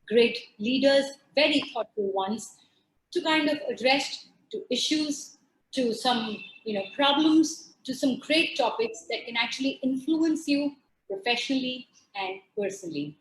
great leaders, very thoughtful ones, to kind of address to issues, to some problems, to some great topics that can actually influence you professionally and personally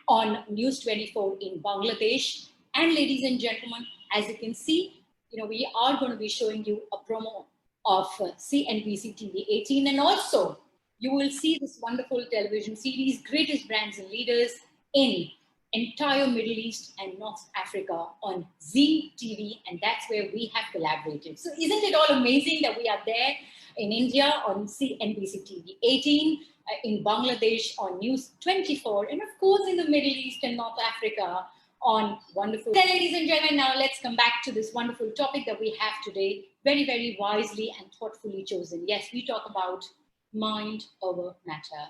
on News 24 in Bangladesh. And ladies and gentlemen, as you can see, we are going to be showing you a promo of CNBC TV 18, and also you will see this wonderful television series, Greatest Brands and Leaders in entire Middle East and North Africa on Zee TV, and that's where we have collaborated. So isn't it all amazing that we are there in India on CNBC TV 18, in Bangladesh on News 24, and of course in the Middle East and North Africa on wonderful. Then, ladies and gentlemen, now let's come back to this wonderful topic that we have today, very, very wisely and thoughtfully chosen. Yes, we talk about mind over matter,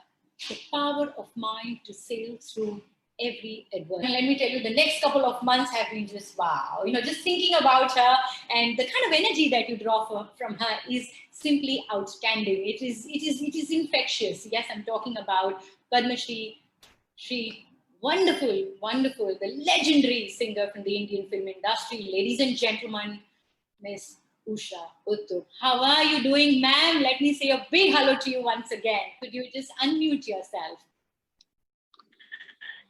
the power of mind to sail through every adversity. And let me tell you, the next couple of months have been just wow. Just thinking about her and the kind of energy that you draw from her is simply outstanding. It is infectious. Yes, I'm talking about Padma Shri, wonderful, the legendary singer from the Indian film industry. Ladies and gentlemen, Miss Usha Uttup. How are you doing, ma'am? Let me say a big hello to you once again. Could you just unmute yourself?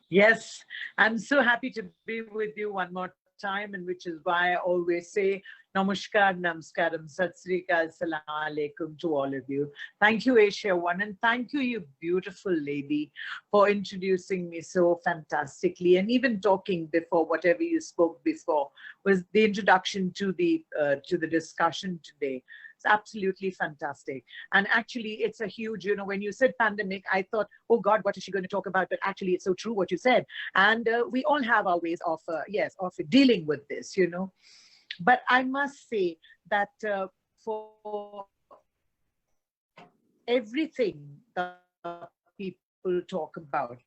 Yes, I'm so happy to be with you one more time, and which is why I always say Namaskar, Namaskaram, Sat Sri Akal, Salam Alaikum to all of you. Thank you, AsiaOne, and thank you, you beautiful lady, for introducing me so fantastically, and even talking before, whatever you spoke before, was the introduction to the discussion today. It's absolutely fantastic. And actually, it's a huge, when you said pandemic, I thought, oh God, what is she going to talk about? But actually, it's so true what you said. And we all have our ways of, of dealing with this, But I must say that for everything that people talk about,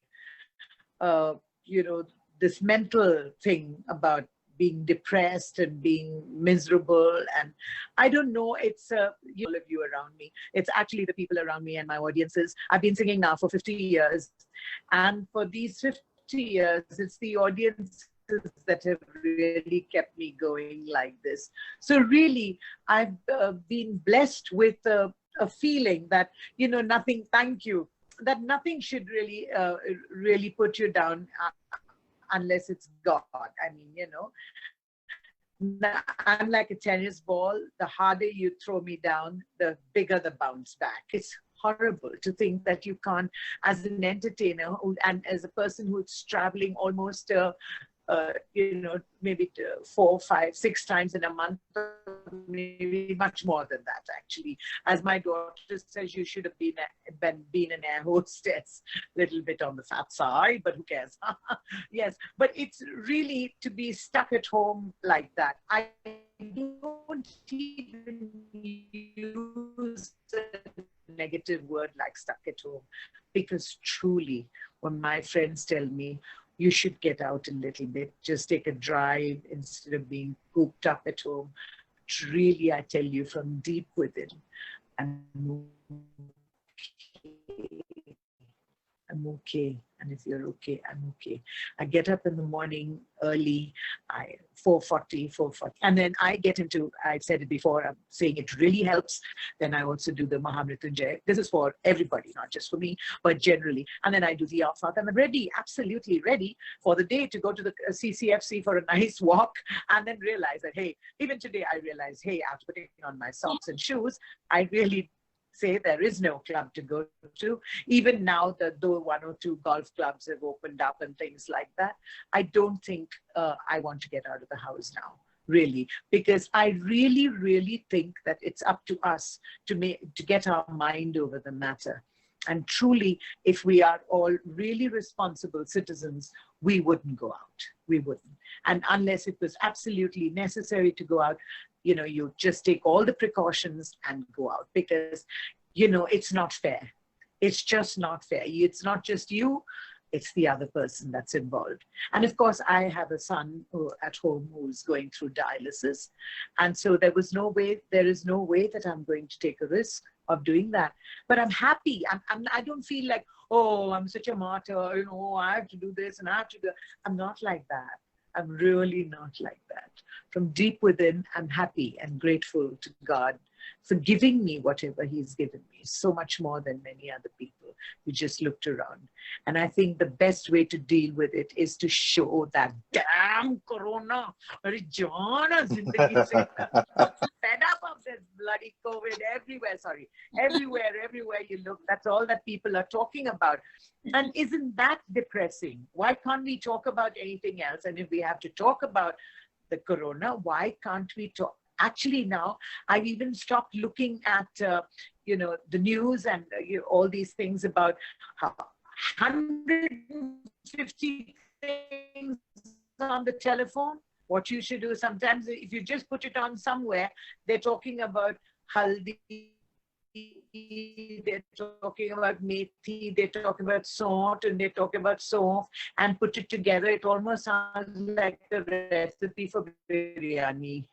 this mental thing about being depressed and being miserable, and I don't know, it's all of you around me. It's actually the people around me and my audiences. I've been singing now for 50 years, and for these 50 years, it's the audiences that have really kept me going like this. So really, I've been blessed with a feeling that, nothing, thank you, that nothing should really, really put you down unless it's God. I mean, I'm like a tennis ball. The harder you throw me down, the bigger the bounce back. It's horrible to think that you can't, as an entertainer and as a person who's traveling almost maybe 4, 5, 6 times in a month, maybe much more than that, actually. As my daughter says, you should have been an air hostess, little bit on the fat side, but who cares? Yes, but it's really to be stuck at home like that. I don't even use a negative word like stuck at home, because truly, when my friends tell me, you should get out a little bit, just take a drive instead of being cooped up at home. Really, I tell you from deep within, I'm okay. And if you're okay, I'm okay. I get up in the morning early, 4:40, and then I get into, I've said it before, I'm saying it really helps. Then I also do the Mahamrityunjay. This is for everybody, not just for me, but generally. And then I do the Afat, and I'm ready, absolutely ready for the day to go to the CCFC for a nice walk, and then realize that, hey, even today I realized, hey, after putting on my socks and shoes, I really say there is no club to go to. Even now, though 1 or 2 golf clubs have opened up and things like that, I don't think I want to get out of the house now, really, because I really, really think that it's up to us to get our mind over the matter. And truly, if we are all really responsible citizens, we wouldn't go out. We wouldn't. And unless it was absolutely necessary to go out, you just take all the precautions and go out, because, it's not fair. It's just not fair. It's not just you, it's the other person that's involved. And of course, I have a son at home who's going through dialysis. And so there is no way that I'm going to take a risk of doing that. But I'm happy. I don't feel like, oh, I'm such a martyr, I have to do this and I have to do. I'm not like that. I'm really not like that. From deep within, I'm happy and grateful to God for giving me whatever He's given me, so much more than many other people who just looked around. And I think the best way to deal with it is to show that damn Corona, I'm so fed up of this bloody COVID everywhere. Sorry, everywhere you look, that's all that people are talking about. And isn't that depressing? Why can't we talk about anything else? And if we have to talk about the Corona, why can't we talk? Actually, now I've even stopped looking at, the news and all these things about 150 things on the telephone. What you should do sometimes, if you just put it on somewhere, they're talking about haldi, they're talking about methi, they're talking about salt, and they're talking about soap, and put it together. It almost sounds like a recipe for biryani.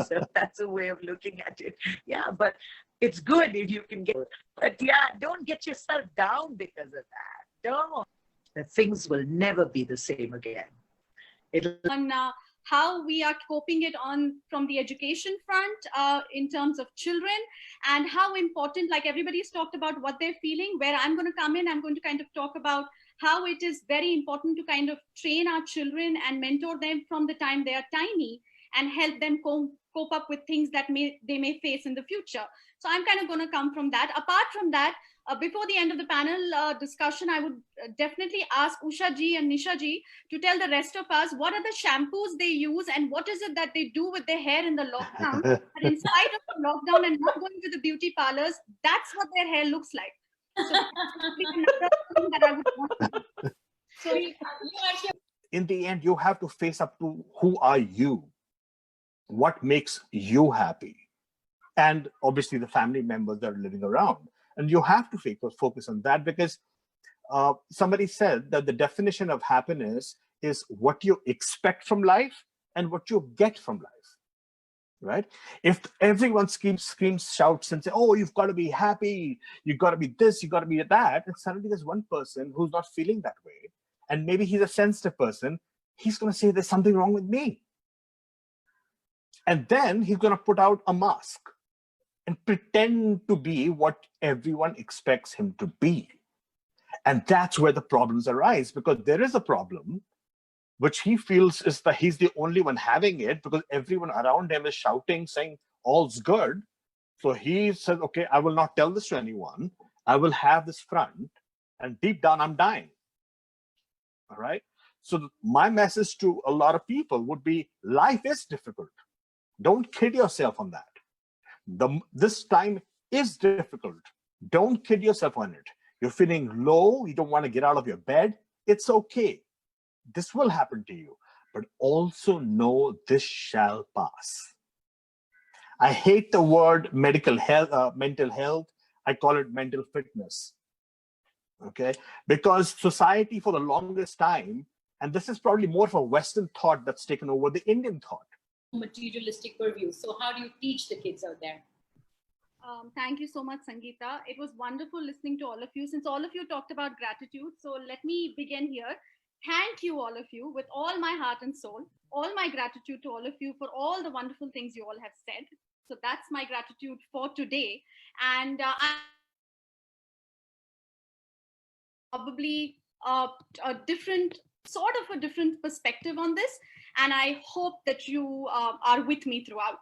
So that's a way of looking at it. Yeah, but it's good if you can get it. But yeah, don't get yourself down because of that. Don't. The things will never be the same again. On how we are coping it on from the education front in terms of children, and how important, like everybody's talked about what they're feeling, where I'm going to come in, I'm going to kind of talk about how it is very important to kind of train our children and mentor them from the time they are tiny and help them cope up with things that they may face in the future. So I'm kind of going to come from that. Apart from that, before the end of the panel discussion, I would definitely ask Usha ji and Nisha ji to tell the rest of us what are the shampoos they use and what is it that they do with their hair in the lockdown. But in spite of the lockdown and not going to the beauty parlors, that's what their hair looks like. So another thing that I would want to. So in the end, you have to face up to who are you, what makes you happy, and obviously the family members that are living around. And you have to focus on that, because somebody said that the definition of happiness is what you expect from life and what you get from life, right? If everyone screams, shouts and say, oh, you've got to be happy, you've got to be this, you've got to be that, and suddenly there's one person who's not feeling that way, and maybe he's a sensitive person, he's going to say there's something wrong with me. And then he's going to put out a mask and pretend to be what everyone expects him to be. And that's where the problems arise, because there is a problem which he feels is that he's the only one having it, because everyone around him is shouting, saying all's good. So he says, okay, I will not tell this to anyone. I will have this front, and deep down I'm dying. All right. So my message to a lot of people would be, life is difficult. Don't kid yourself on that. This time is difficult. Don't kid yourself on it. You're feeling low, you don't want to get out of your bed. It's okay. This will happen to you. But also know this shall pass. I hate the word mental health. I call it mental fitness. Okay? Because society for the longest time, and this is probably more of a Western thought that's taken over the Indian thought. Materialistic purview. So how do you teach the kids out there? Thank you so much, Sangeeta. It was wonderful listening to all of you. Since all of you talked about gratitude, so let me begin here. Thank you, all of you, with all my heart and soul. All my gratitude to all of you for all the wonderful things you all have said. So that's my gratitude for today. And I'm probably a different perspective on this. And I hope that you are with me throughout.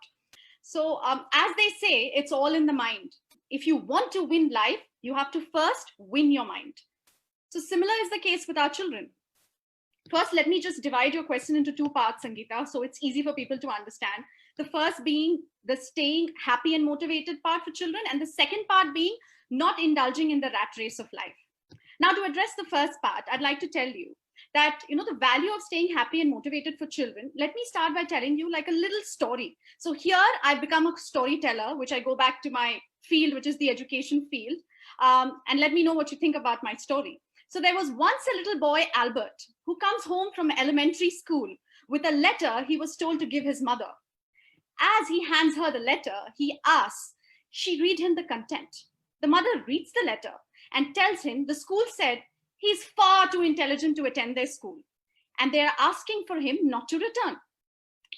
So as they say, it's all in the mind. If you want to win life, you have to first win your mind. So similar is the case with our children. First, let me just divide your question into two parts, Sangeeta, so it's easy for people to understand. The first being the staying happy and motivated part for children, and the second part being not indulging in the rat race of life. Now, to address the first part, I'd like to tell you that, the value of staying happy and motivated for children. Let me start by telling you like a little story. So here I've become a storyteller, which I go back to my field, which is the education field. And let me know what you think about my story. So there was once a little boy, Albert, who comes home from elementary school with a letter he was told to give his mother. As he hands her the letter, he asks, She read him the content. The mother reads the letter and tells him the school said he's far too intelligent to attend their school, and they are asking for him not to return.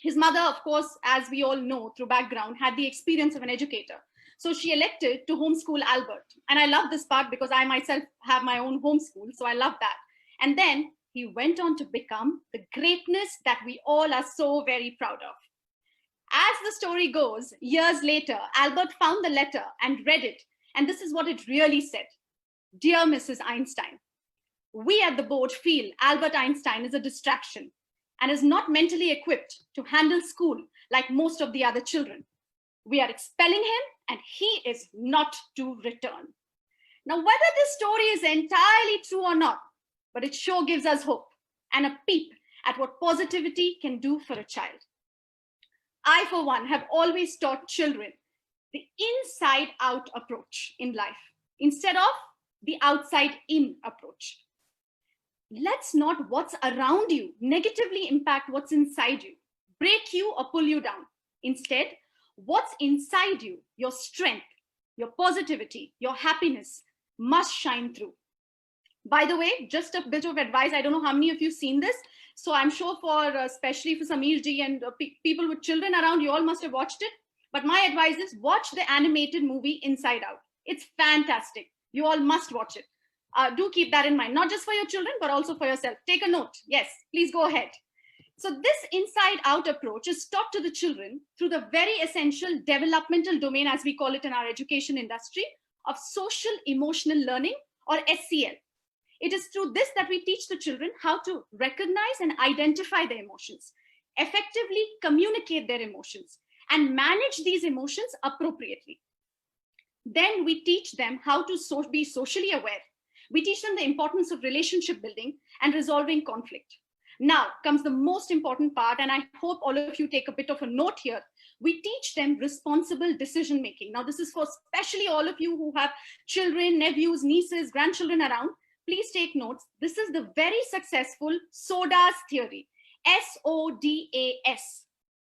His mother, of course, as we all know through background, had the experience of an educator. So she elected to homeschool Albert. And I love this part because I myself have my own homeschool, so I love that. And then he went on to become the greatness that we all are so very proud of. As the story goes, years later, Albert found the letter and read it. And this is what it really said. Dear Mrs. Einstein, we at the board feel Albert Einstein is a distraction and is not mentally equipped to handle school like most of the other children. We are expelling him and he is not to return. Now, whether this story is entirely true or not, but it sure gives us hope and a peep at what positivity can do for a child. I, for one, have always taught children the inside-out approach in life instead of the outside-in approach. Let's not what's around you negatively impact what's inside you, break you or pull you down. Instead, what's inside you, your strength, your positivity, your happiness must shine through. By the way, just a bit of advice. I don't know how many of you have seen this. So I'm sure for, especially for Sameer ji and people with children around, you all must have watched it. But my advice is watch the animated movie Inside Out. It's fantastic. You all must watch it. Do keep that in mind, not just for your children, but also for yourself. Take a note. Yes, please go ahead. So this inside out approach is taught to the children through the very essential developmental domain, as we call it in our education industry, of social emotional learning, or SEL. It is through this that we teach the children how to recognize and identify their emotions, effectively communicate their emotions, and manage these emotions appropriately. Then we teach them how to be socially aware. We teach them the importance of relationship building and resolving conflict. Now comes the most important part, and I hope all of you take a bit of a note here. We teach them responsible decision making. Now, this is for especially all of you who have children, nephews, nieces, grandchildren around. Please take notes. This is the very successful SODAS theory, SODAS.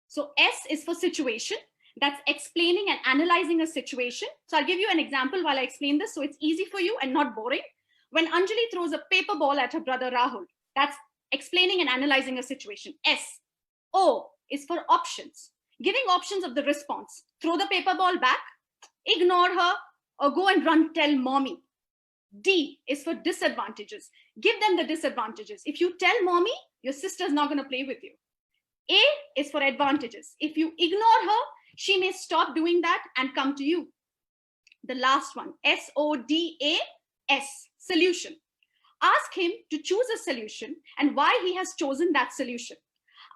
So S is for situation. That's explaining and analyzing a situation. So I'll give you an example while I explain this so it's easy for you and not boring. When Anjali throws a paper ball at her brother Rahul, that's explaining and analyzing a situation. S. O is for options, giving options of the response. Throw the paper ball back, ignore her, or go and run tell mommy. D is for disadvantages. Give them the disadvantages. If you tell mommy, your sister's not going to play with you. A is for advantages. If you ignore her, she may stop doing that and come to you. The last one, SODAS, solution. Ask him to choose a solution and why he has chosen that solution.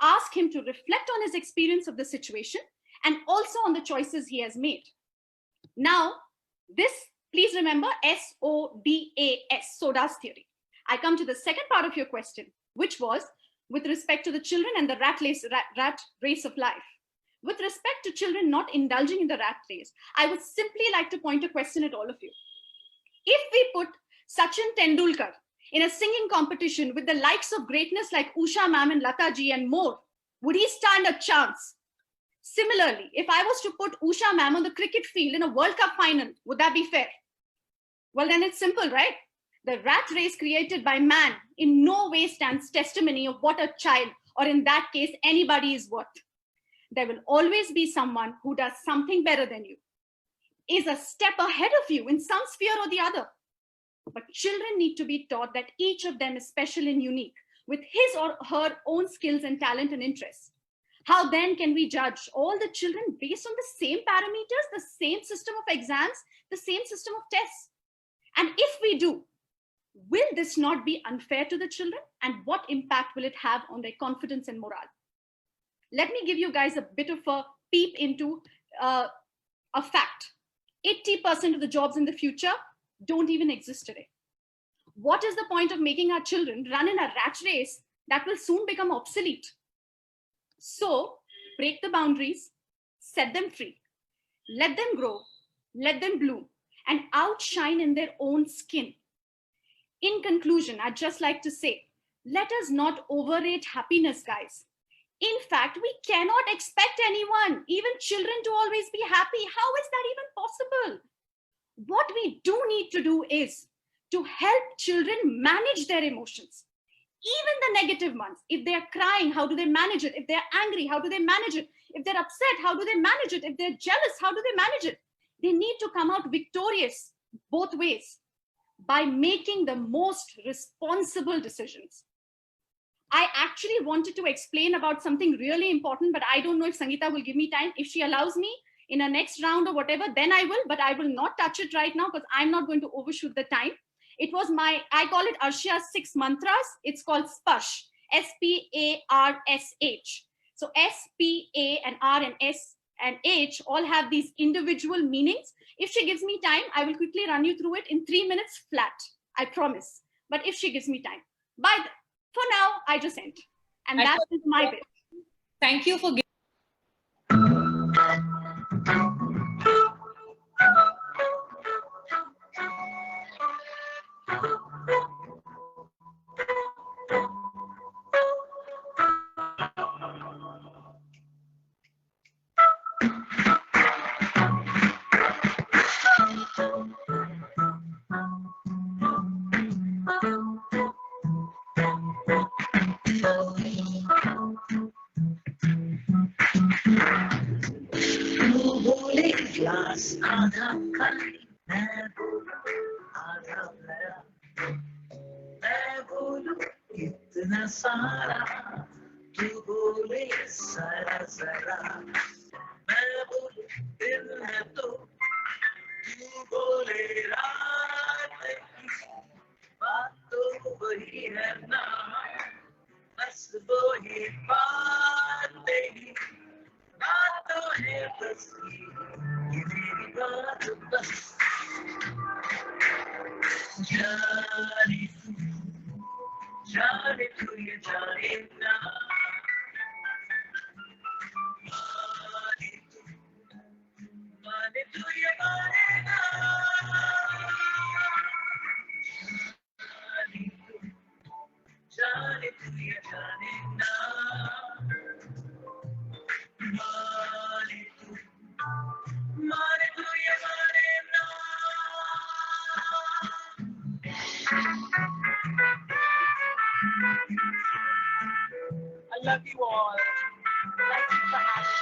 Ask him to reflect on his experience of the situation and also on the choices he has made. Now, this, please remember, SODAS, SODAS theory. I come to the second part of your question, which was with respect to the children and the rat race of life. With respect to children not indulging in the rat race, I would simply like to point a question at all of you. If we put Sachin Tendulkar in a singing competition with the likes of greatness like Usha ma'am and Lata ji and more, would he stand a chance? Similarly, if I was to put Usha ma'am on the cricket field in a World Cup final, would that be fair? Well, then it's simple, right? The rat race created by man in no way stands testimony of what a child, or in that case, anybody is worth. There will always be someone who does something better than you, is a step ahead of you in some sphere or the other. But children need to be taught that each of them is special and unique with his or her own skills and talent and interests. How then can we judge all the children based on the same parameters, the same system of exams, the same system of tests? And if we do, will this not be unfair to the children? And what impact will it have on their confidence and morale? Let me give you guys a bit of a peep into a fact. 80% of the jobs in the future don't even exist today. What is the point of making our children run in a rat race that will soon become obsolete? So break the boundaries, set them free, let them grow, let them bloom, and outshine in their own skin. In conclusion, I'd just like to say, let us not overrate happiness, guys. In fact, we cannot expect anyone, even children, to always be happy. How is that even possible? What we do need to do is to help children manage their emotions, even the negative ones. If they're crying, how do they manage it? If they're angry, how do they manage it? If they're upset, how do they manage it? If they're jealous, how do they manage it? They need to come out victorious both ways by making the most responsible decisions. I actually wanted to explain about something really important, but I don't know if Sangeeta will give me time. If she allows me in a next round or whatever, then I will, but I will not touch it right now because I'm not going to overshoot the time. It was I call it Arshia's 6 mantras. It's called SPARSH, SPARSH. So SPA and R and S and H all have these individual meanings. If she gives me time, I will quickly run you through it in 3 minutes flat. I promise. But if she gives me time. For now, I just end. And that is my bit. Thank you for giving. आधा खाली मैं बोलूं आधा भरा मैं बोलूं इतना सारा तू बोले सारा जरा मैं बोलूं दिन है तो तू बोले रात बात तो वही है ना बस वही बातें बातों है बस ये मेरी बात बस जाने तू ये जाने ना माने तू ये माने ना जाने तू ये जाने ना माने तू ये माने ना I love you all. Thank you for having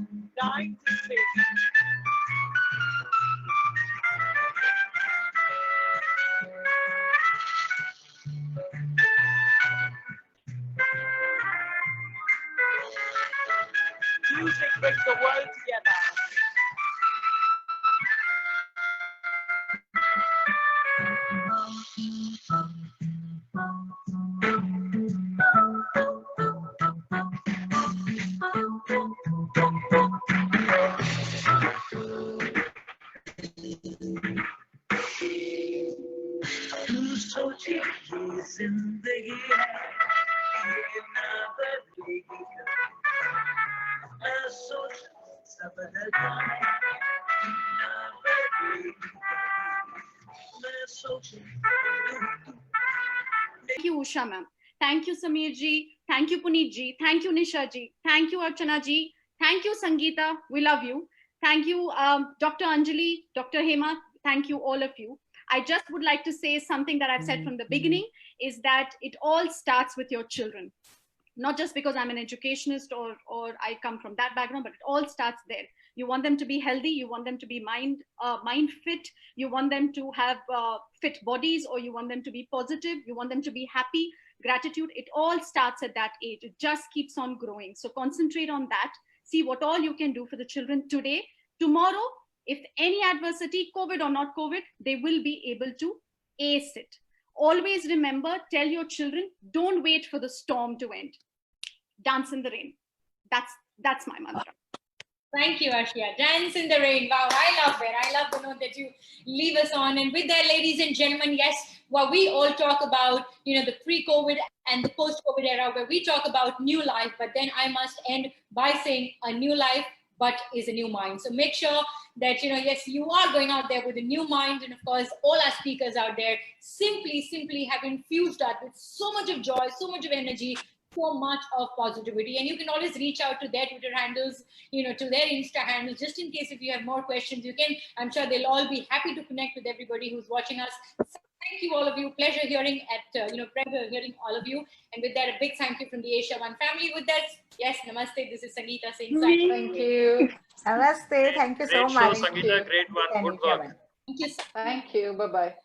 me. Dying to say. Music brings the world together. तू सोचे ये जिंदगी है ये ना बदलेगी मैं सोच सब बदल जाए ना बदलेगी मैं सोच Thank you, Usha ma'am. Thank you, Sameer ji. Thank you, Puneet ji. Thank you, Nisha ji. Thank you, Archana ji. Thank you, Sangeeta. We love you. Thank you, Dr. Anjali, Dr. Hema. Thank you, all of you. I just would like to say something that I've said from the beginning is that it all starts with your children. Not just because I'm an educationist or I come from that background, but it all starts there. You want them to be healthy. You want them to be mind fit. You want them to have fit bodies, or you want them to be positive. You want them to be happy. Gratitude. It all starts at that age. It just keeps on growing. So concentrate on that. See what all you can do for the children today. Tomorrow, if any adversity, COVID or not COVID, they will be able to ace it. Always remember, tell your children, don't wait for the storm to end. Dance in the rain. That's my mantra. Thank you, Arshia. Dance in the rain. Wow, I love it. I love the note that you leave us on. And with that, ladies and gentlemen, yes, while we all talk about, the pre-COVID and the post-COVID era, where we talk about new life, but then I must end by saying a new life, but is a new mind. So make sure that, yes, you are going out there with a new mind. And of course, all our speakers out there simply have infused us with so much of joy, so much of energy so much of positivity. And you can always reach out to their Twitter handles, to their Insta handles, just in case if you have more questions. You can, I'm sure they'll all be happy to connect with everybody who's watching us. So thank you, all of you. Pleasure hearing pleasure hearing all of you. And with that, a big thank you from the AsiaOne family. With that, yes, namaste. This is Sangeeta saying sign. Thank you. Namaste. Thank you so Great show, much. Sangeeta. Great one. Good work. Thank you. Thank you. Bye-bye.